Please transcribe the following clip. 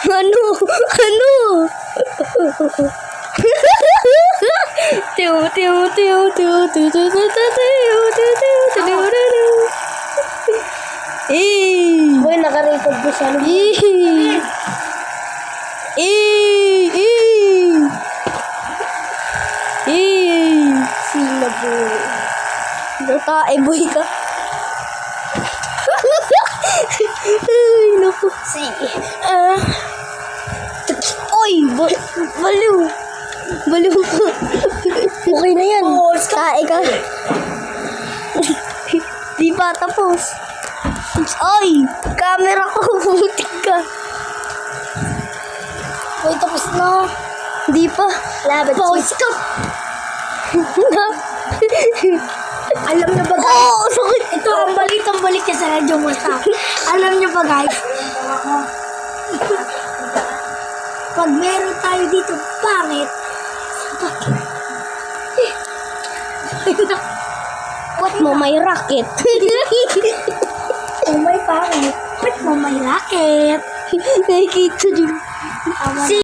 Ano? Ano? Tiyo, tiyo, tiyo, tiyo, tiyo, tiyo, tiyo, tiyo, tiyo, tiyo, tiyo, tiyo. Eh. Boy, naka-record ko siya. Eh. Eh. Eh. Eh. Sila boy. Natae boy ka. Ay, naku. Oy, baliw. Baliw ka. Okay na yan. Tae ka. Di pa tapos. Oy, camera ko. Butik ka. Boy, tapos na. Di pa. Labat Boy, ka. Alam niyo ba guys? Oh, sakit. Ito, ang balik niya sa radyo mo sa. Alam niyo ba guys? Pag meron tayo dito pangit, Ba't mo may racket? kung may pangit, ba't mo may racket? Nakikita din. Si